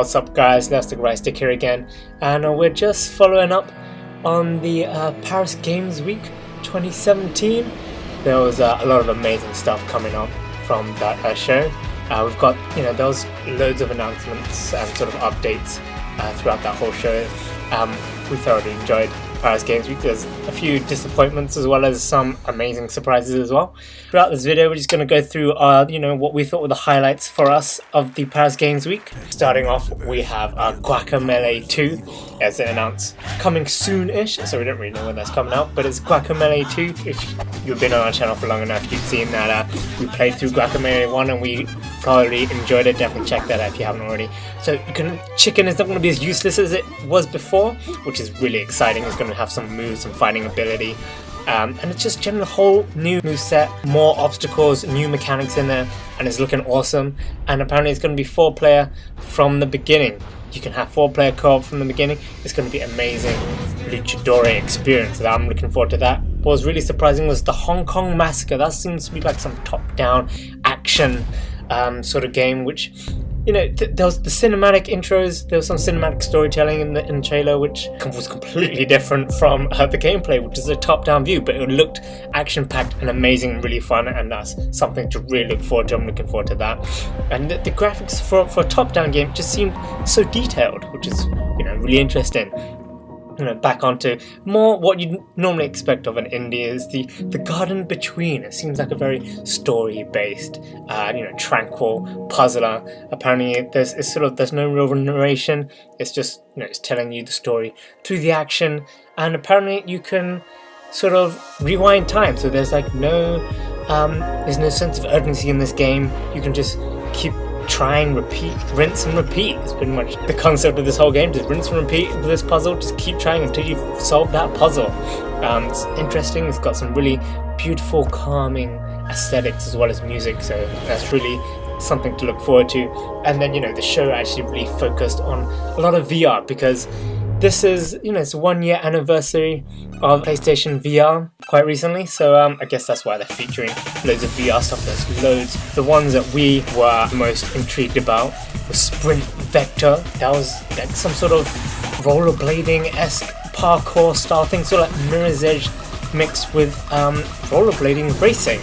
What's up guys, LeftstickRightstick here again, and we're just following up on the Paris Games Week 2017. There was a lot of amazing stuff coming up from that show. We've got, there was loads of announcements and sort of updates throughout that whole show. We thoroughly enjoyed Paris Games Week. There's a few disappointments as well as some amazing surprises as well. Throughout this video we're just going to go through what we thought were the highlights for us of the Paris Games Week. Starting off, we have Guacamelee 2 as it announced coming soon-ish, so we don't really know when that's coming out, but it's Guacamelee 2. If you've been on our channel for long enough, you've seen that we played through Guacamelee 1 and we thoroughly enjoyed it. Definitely check that out if you haven't already. So chicken is not going to be as useless as it was before, which is really exciting. It's going to have some moves, some fighting ability, and it's just generally a whole new set, more obstacles, new mechanics in there, and it's looking awesome. And apparently it's going to be 4-player from the beginning. You can have 4-player co-op from the beginning. It's going to be amazing luchador experience. So I'm looking forward to that. What was really surprising was the Hong Kong Massacre. That seems to be like some top-down action sort of game, which there was the cinematic intros, there was some cinematic storytelling in the trailer, which was completely different from the gameplay, which is a top-down view, but it looked action-packed and amazing and really fun, and that's something to really look forward to. I'm looking forward to that. And the graphics for a top-down game just seemed so detailed, which is really interesting. Back onto more what you'd normally expect of an indie is the Garden Between. It seems like a very story-based, tranquil puzzler. Apparently, there's no real narration. It's just it's telling you the story through the action, and apparently you can sort of rewind time. So there's no sense of urgency in this game. You can just keep trying, repeat, rinse and repeat. It's pretty much the concept of this whole game. Just rinse and repeat for this puzzle. Just keep trying until you solve that puzzle. It's interesting. It's got some really beautiful, calming aesthetics as well as music. So that's really something to look forward to. And then the show actually really focused on a lot of VR, because this is it's a 1-year anniversary of PlayStation VR quite recently, so I guess that's why they're featuring loads of VR stuff. There's loads. The ones that we were most intrigued about was Sprint Vector. That was like some sort of rollerblading-esque parkour style thing, sort of like Mirror's Edge mixed with rollerblading racing,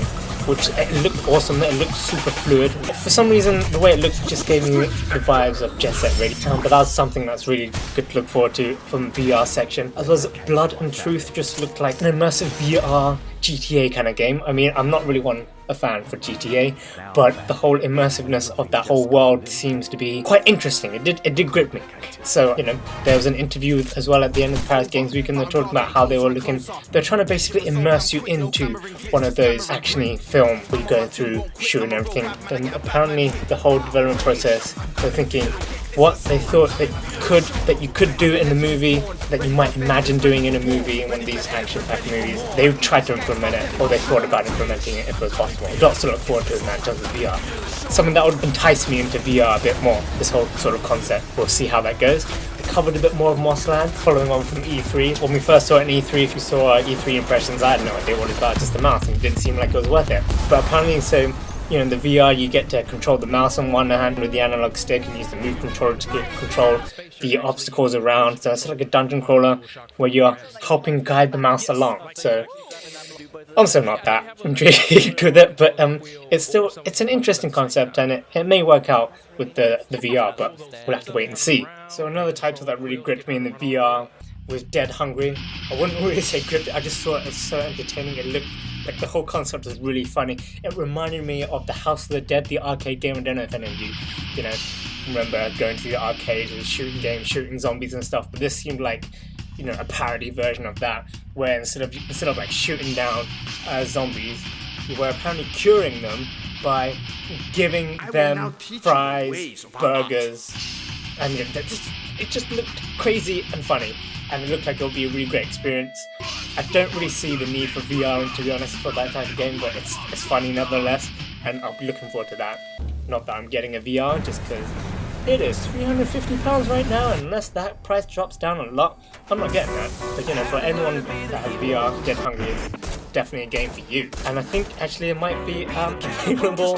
which it looked awesome. It looked super fluid. For some reason, the way it looked just gave me the vibes of Jet Set Radio. But that's something that's really good to look forward to from the VR section. As well as Blood and Truth just looked like an immersive VR GTA kind of game. I mean, I'm not really a fan for GTA, but the whole immersiveness of that whole world seems to be quite interesting. It did grip me. So there was an interview as well at the end of Paris Games Week, and they're talking about how they're trying to basically immerse you into one of those actiony films where you're going through shooting everything. And apparently the whole development process, they're thinking what they thought that you could do in the movie, that you might imagine doing in a movie, in one of these action-packed movies. They tried to implement it, or they thought about implementing it if it was possible. Lots to look forward to in that in terms of VR. Something that would entice me into VR a bit more, this whole sort of concept. We'll see how that goes. They covered a bit more of Mossland, following on from E3. When we first saw it in E3, if you saw E3 impressions, I had no idea what it was about, just the mouse, and it didn't seem like it was worth it. But apparently, so in the VR you get to control the mouse on one hand with the analog stick and use the move controller to control the obstacles around. So it's like a dungeon crawler where you're helping guide the mouse along. So I'm still not that intrigued with it, but it's an interesting concept, and it may work out with the VR, but we'll have to wait and see. So another title that really gripped me in the VR was Dead Hungry. I wouldn't really say gripped, I just thought it was so entertaining. It looked like the whole concept was really funny. It reminded me of the House of the Dead, the arcade game. I don't know if any of you, remember going to the arcade and shooting zombies and stuff. But this seemed like, a parody version of that, where instead of like shooting down zombies, you were apparently curing them by giving them fries, burgers, and it just looked crazy and funny. And it looked like it'll be a really great experience. I don't really see the need for VR, to be honest, for that type of game, but it's funny nevertheless, and I'll be looking forward to that. Not that I'm getting a VR, just because it is £350 right now, and unless that price drops down a lot, I'm not getting that. But for anyone that has VR, Dead Hungry is definitely a game for you. And I think actually it might be available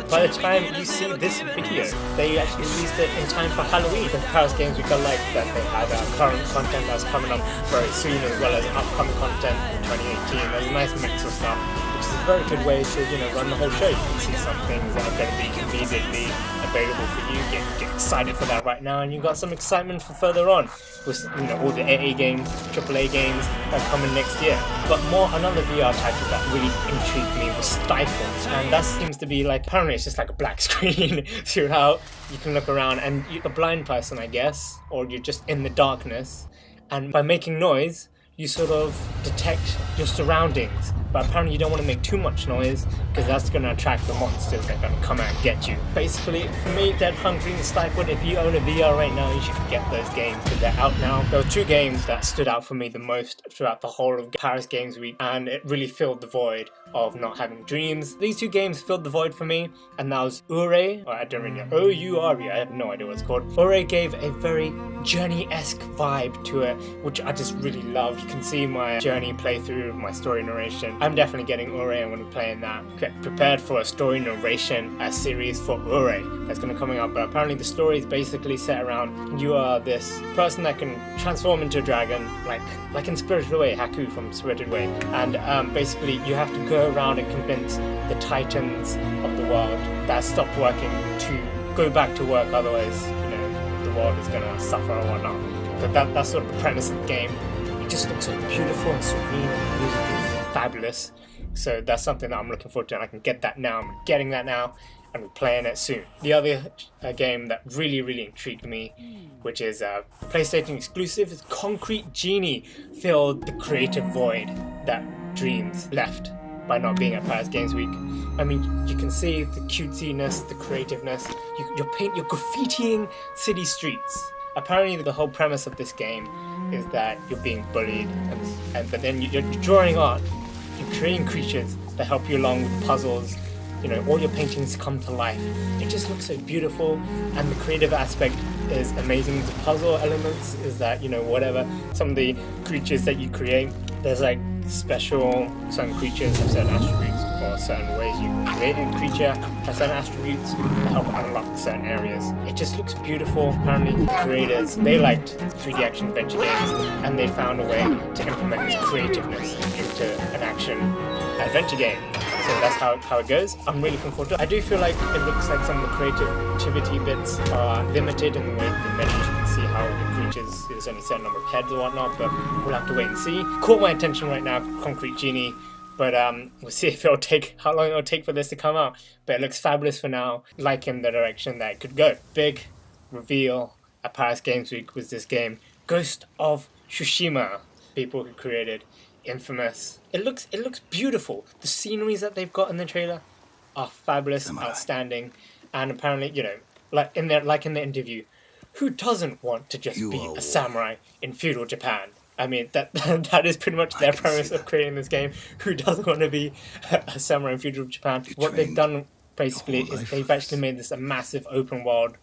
by the time you see this video. They actually released it in time for Halloween. The Paris Games Week, I like that they had current content that's coming up very soon, as well as upcoming content in 2018. There's a nice mix of stuff, which is a very good way to, you know, run the whole show. You can see some things that are going to be immediately available for you. Get excited for that right now, and you've got some excitement for further on with, you know, all the AA games, AAA games that are coming next year. But another VR title that really intrigued me was Stifle, and that seems to be like, apparently it's just like a black screen throughout. You can look around and you're a blind person, I guess, or you're just in the darkness, and by making noise you sort of detect your surroundings, but apparently you don't want to make too much noise because that's going to attract the monsters that are going to come out and get you. Basically, for me, Dead Hungry and Stifled, if you own a VR right now, you should get those games because they're out now. There were two games that stood out for me the most throughout the whole of Paris Games Week, and it really filled the void of not having dreams. These two games filled the void for me, and that was Oure, or I don't really know, O-U-R-E, I have no idea what it's called. Oure gave a very Journey-esque vibe to it, which I just really loved. You can see my Journey playthrough, my story narration. I'm definitely getting Oure and when I'm playing that. Get prepared for a story narration series for Oure that's going to coming up, but apparently the story is basically set around you are this person that can transform into a dragon, like in Spirited Away, Haku from Spirited Away, and basically you have to go around and convince the titans of the world that stopped working to go back to work, otherwise, you know, the world is going to suffer or whatnot. But that's sort of the premise of the game. It just looks so beautiful and serene, and the music is fabulous. So that's something that I'm looking forward to, and I can get that now. I'm getting that now, and we're playing it soon. The other game that really intrigued me, which is a PlayStation exclusive, is Concrete Genie. Filled the creative void that Dreams left by not being at Paris Games Week. I mean, you can see the cutesiness, the creativeness. You're graffitiing city streets. Apparently the whole premise of this game is that you're being bullied, but then you're drawing art, you're creating creatures that help you along with puzzles. You know, all your paintings come to life. It just looks so beautiful, and the creative aspect is amazing. The puzzle elements is that, you know, whatever, some of the creatures that you create, there's like certain creatures have certain attributes, or certain ways you create a creature has certain attributes that help unlock certain areas. It just looks beautiful. Apparently the creators, they liked 3D action adventure games, and they found a way to implement this creativeness into an action adventure game. So that's how it goes. I'm really looking forward to it. I do feel like it looks like some of the creativity bits are limited in the way the menus. You can see how the creatures, there's only a certain number of heads or whatnot, but we'll have to wait and see. Caught my attention right now, Concrete Genie, but we'll see if how long it'll take for this to come out. But it looks fabulous for now, liking the direction that it could go. Big reveal at Paris Games Week was this game, Ghost of Tsushima. People who created Infamous. It looks beautiful. The sceneries that they've got in the trailer are fabulous, outstanding, and apparently, you know, like in the interview, who doesn't want to just be a samurai in feudal Japan? I mean, that is pretty much their premise of creating this game. Who doesn't want to be a samurai in feudal Japan? What they've done basically is they've actually made this a massive open world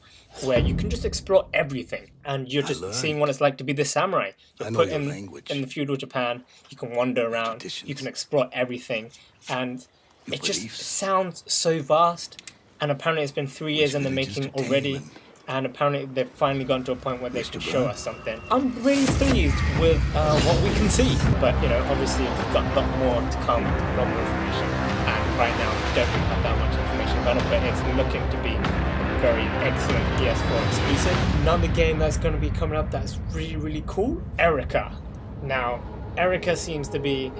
where you can just explore everything, and you're just seeing what it's like to be the samurai. You're put in the feudal Japan, you can wander around, you can explore everything, and it just sounds so vast. And apparently it's been 3 years in the making already, and apparently they've finally gotten to a point where they can show us something. I'm really pleased with what we can see, but you know, obviously we've got a lot more to come, a lot more information, and right now we don't really have that much information about it, but it's looking to be a very excellent PS4 exclusive. Another game that's going to be coming up that's really cool, Erica. Now, Erica seems to be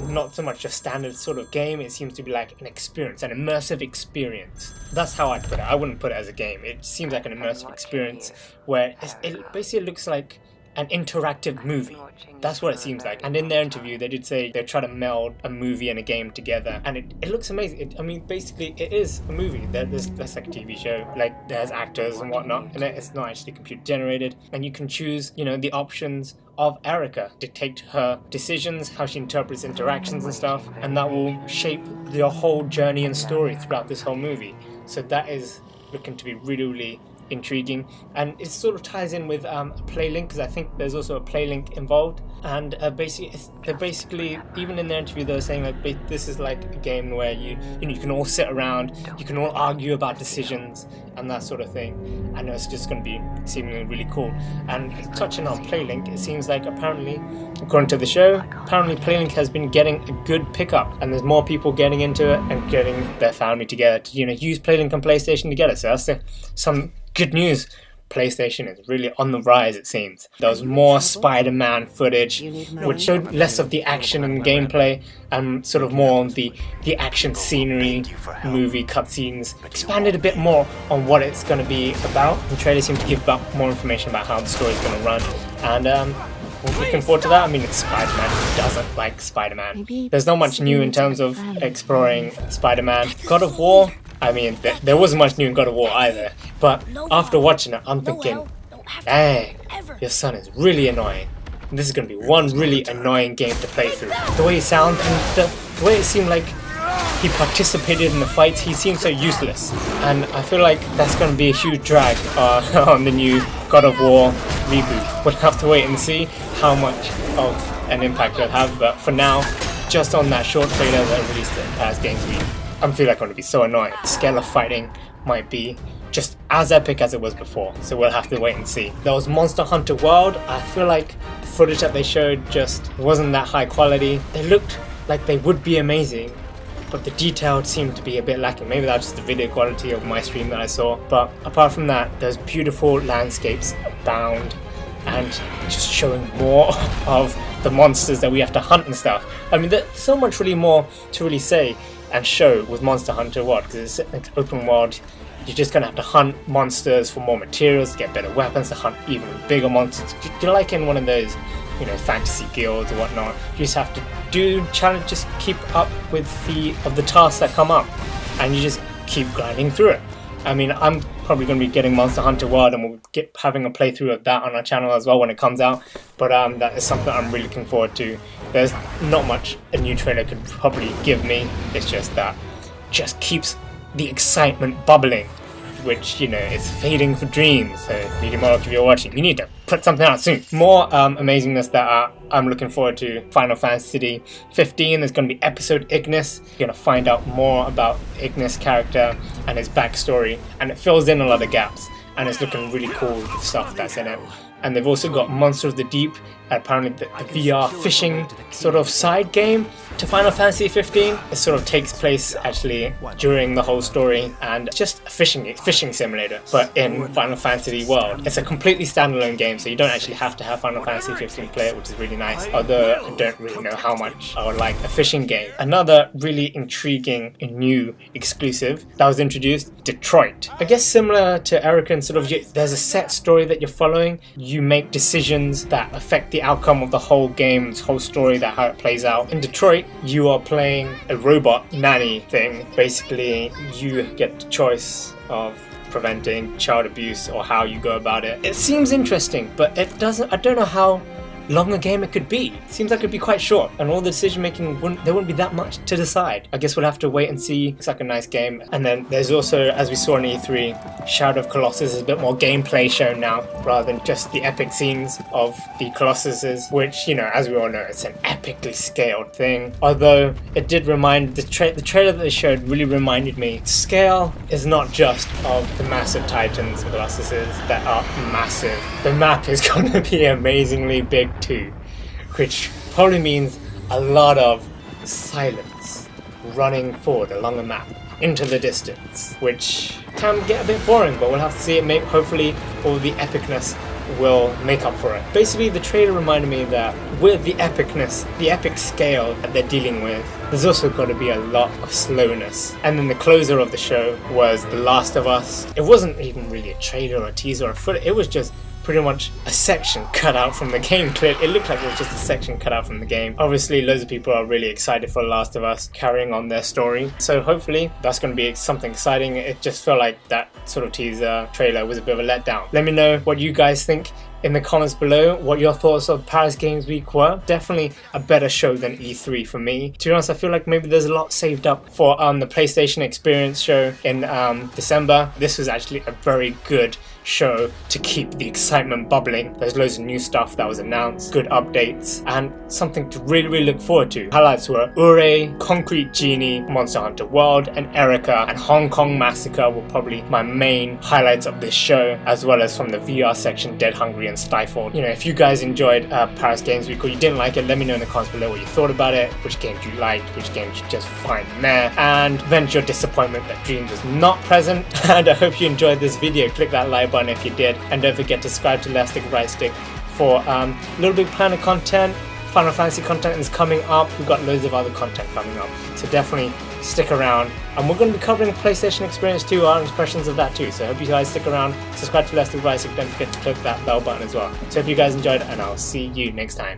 not so much a standard sort of game, it seems to be like an experience, an immersive experience. That's how I'd put it. I wouldn't put it as a game. It seems like an immersive experience where it basically looks like an interactive movie. That's what it seems like. And in their interview, they did say they try to meld a movie and a game together, and it looks amazing. I mean, basically, it is a movie. That's like a TV show. Like, there's actors and whatnot, and it's not actually computer generated. And you can choose, you know, the options of Erica, dictate her decisions, how she interprets interactions and stuff, and that will shape your whole journey and story throughout this whole movie. So that is looking to be really intriguing, and it sort of ties in with a playlink, because I think there's also a playlink involved. And basically, even in the interview, they were saying like this is like a game where you can all sit around, you can all argue about decisions and that sort of thing. I know it's just going to be seemingly really cool. And touching on playlink, it seems like apparently, according to the show, apparently playlink has been getting a good pickup, and there's more people getting into it and getting their family together to use playlink on PlayStation together. So that's some good news. PlayStation is really on the rise, it seems. There was more Spider-Man footage, which showed less of the action and gameplay, and sort of more on the action scenery, movie cutscenes. Expanded a bit more on what it's going to be about. The trailer seemed to give about more information about how the story is going to run, and we're looking forward to that. I mean, it's Spider-Man. Who doesn't like Spider-Man? There's not much new in terms of exploring Spider-Man. God of War, I mean, there wasn't much new in God of War either, but after watching it, I'm thinking, dang, your son is really annoying. And this is going to be one really annoying game to play through. The way he sounds and the way it seemed like he participated in the fights, he seemed so useless. And I feel like that's going to be a huge drag on the new God of War reboot. We'll have to wait and see how much of an impact it'll have, but for now, just on that short trailer that released at past Games Week, I feel like I'm going to be so annoyed. The scale of fighting might be just as epic as it was before, so we'll have to wait and see. There was Monster Hunter World. I feel like the footage that they showed just wasn't that high quality. They looked like they would be amazing, but the detail seemed to be a bit lacking. Maybe that's just the video quality of my stream that I saw, but apart from that, there's beautiful landscapes abound, and just showing more of the monsters that we have to hunt and stuff. I mean, there's so much really more to really say and show with Monster Hunter World, because it's an open world. You're just going to have to hunt monsters for more materials, to get better weapons, to hunt even bigger monsters. You're like in one of those, fantasy guilds or whatnot. You just have to do challenge, just keep up with the tasks that come up, and you just keep grinding through it. I mean, I'm probably going to be getting Monster Hunter World, and we'll get having a playthrough of that on our channel as well when it comes out. But that is something I'm really looking forward to. There's not much a new trailer could probably give me. It's just that just keeps the excitement bubbling, which, is fading for dreams. So, MediaMark, if you're watching, you need to put something out soon. More amazingness that I'm looking forward to. Final Fantasy 15, there's going to be episode Ignis. You're going to find out more about Ignis' character and his backstory, and it fills in a lot of gaps, and it's looking really cool with the stuff that's in it. And they've also got Monster of the Deep, apparently the VR fishing sort of side game to Final Fantasy 15. It sort of takes place actually during the whole story, and just a fishing simulator, but in Final Fantasy world. It's a completely standalone game, so you don't actually have to have Final Fantasy 15 play it, which is really nice, although I don't really know how much I would like a fishing game. Another really intriguing and new exclusive that was introduced, Detroit. I guess similar to Erican, sort of there's a set story that you're following. You make decisions that affect the outcome of the whole game's whole story, that how it plays out. In Detroit, you are playing a robot nanny thing. Basically, you get the choice of preventing child abuse or how you go about it. It seems interesting, but I don't know how long a game it could be. It seems like it'd be quite short, and all the decision making there wouldn't be that much to decide. I guess we'll have to wait and see. It's like a nice game. And then there's also, as we saw in E3, Shadow of Colossus is a bit more gameplay shown now, rather than just the epic scenes of the Colossuses, which, as we all know, it's an epically scaled thing. Although it did remind, the trailer that they showed really reminded me, scale is not just of the massive titans and Colossuses that are massive. The map is going to be amazingly big too, which probably means a lot of silence running forward along the map into the distance, which can get a bit boring, but we'll have to see it. Hopefully all the epicness will make up for it. Basically, the trailer reminded me that with the epicness, the epic scale that they're dealing with, there's also got to be a lot of slowness. And then the closer of the show was The Last of Us. It wasn't even really a trailer or a teaser or a footage, it was just pretty much a section cut out from the game. It looked like it was just a section cut out from the game. Obviously, loads of people are really excited for The Last of Us carrying on their story, so hopefully that's going to be something exciting. It just felt like that sort of teaser trailer was a bit of a letdown. Let me know what you guys think in the comments below what your thoughts of Paris Games Week were. Definitely a better show than E3 for me. To be honest, I feel like maybe there's a lot saved up for the PlayStation Experience show in December. This was actually a very good show to keep the excitement bubbling. There's loads of new stuff that was announced, good updates, and something to really look forward to. Highlights were Oure, Concrete Genie, Monster Hunter World, and Erica, and Hong Kong Massacre were probably my main highlights of this show, as well as from the VR section, Dead Hungry and Stifled. You know, if you guys enjoyed Paris Games Week or you didn't like it, let me know in the comments below what you thought about it, which games you liked, which games you just find meh, and vent your disappointment that Dreams was not present. And I hope you enjoyed this video. Click that like button if you did, and don't forget to subscribe to LeftstickRightstick for Little Big Planet content. Final Fantasy content is coming up. We've got loads of other content coming up, so definitely stick around. And we're going to be covering PlayStation Experience 2, our impressions of that too, so I hope you guys stick around. Subscribe to LeftstickRightstick, don't forget to click that bell button as well. So hope you guys enjoyed, and I'll see you next time.